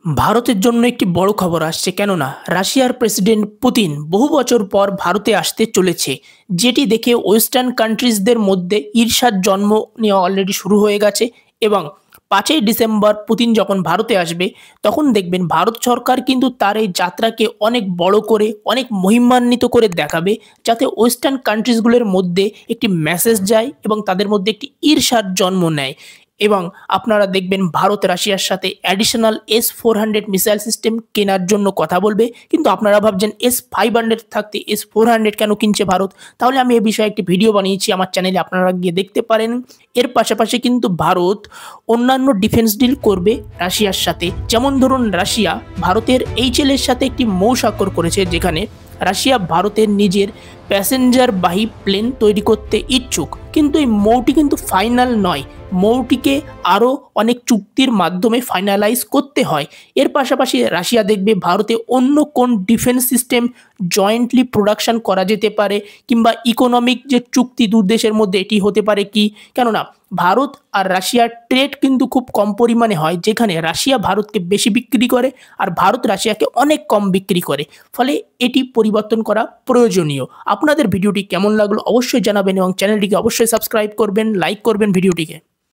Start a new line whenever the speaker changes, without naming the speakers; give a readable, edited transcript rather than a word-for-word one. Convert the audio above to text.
ভারতের জন্য একটি বড় খবর আসছে, কেননা রাশিয়ার প্রেসিডেন্ট পুতিন বহু বছর পর ভারতে আসতে চলেছে, যেটি দেখে ওয়েস্টার্ন কান্ট্রিজদের মধ্যে ঈর্ষার জন্ম নেওয়া অলরেডি শুরু হয়ে গেছে। এবং 5ই ডিসেম্বর পুতিন যখন ভারতে আসবে, তখন দেখবেন ভারত সরকার কিন্তু তার এই যাত্রাকে অনেক বড় করে, অনেক মহিমান্বিত করে দেখাবে, যাতে ওয়েস্টার্ন কান্ট্রিজগুলোর মধ্যে একটি মেসেজ যায় এবং তাদের মধ্যে একটি ঈর্ষার জন্ম নেয়। এবং আপনারা দেখবেন ভারত রাশিয়ার সাথে অ্যাডিশনাল S-400 মিসাইল সিস্টেম কেনার জন্য কথা বলবে, কিন্তু আপনারা ভাবছেন S-500 থাকতে S-400 কেন কিনছে ভারত? তাহলে আমি এ বিষয়ে একটি ভিডিও বানিয়েছি আমার চ্যানেলে, আপনারা গিয়ে দেখতে পারেন। এর পাশাপাশি কিন্তু ভারত অন্যান্য ডিফেন্স ডিল করবে রাশিয়ার সাথে। যেমন ধরুন, রাশিয়া ভারতের HAL এর সাথে একটি মৌ স্বাক্ষর করেছে, যেখানে রাশিয়া ভারতের নিজের প্যাসেঞ্জারবাহী প্লেন তৈরি করতে ইচ্ছুক। কিন্তু এই মৌটি কিন্তু ফাইনাল নয়, মৌটিকে আরও অনেক চুক্তির মাধ্যমে ফাইনালাইজ করতে হয়। এর পাশাপাশি রাশিয়া দেখবে ভারতে অন্য কোন ডিফেন্স সিস্টেম জয়েন্টলি প্রোডাকশন করা যেতে পারে, কিংবা ইকোনমিক যে চুক্তি দু দেশের মধ্যে এটি হতে পারে কি। কেননা ভারত আর রাশিয়ার ট্রেড কিন্তু খুব কম পরিমাণে হয়, যেখানে রাশিয়া ভারতকে বেশি বিক্রি করে আর ভারত রাশিয়াকে অনেক কম বিক্রি করে। ফলে এটি পরিবর্তন করা প্রয়োজনীয়। আপনাদের ভিডিওটি কেমন লাগলো অবশ্যই জানাবেন এবং চ্যানেলটিকে অবশ্যই সাবস্ক্রাইব করবেন, লাইক করবেন ভিডিওটিকে।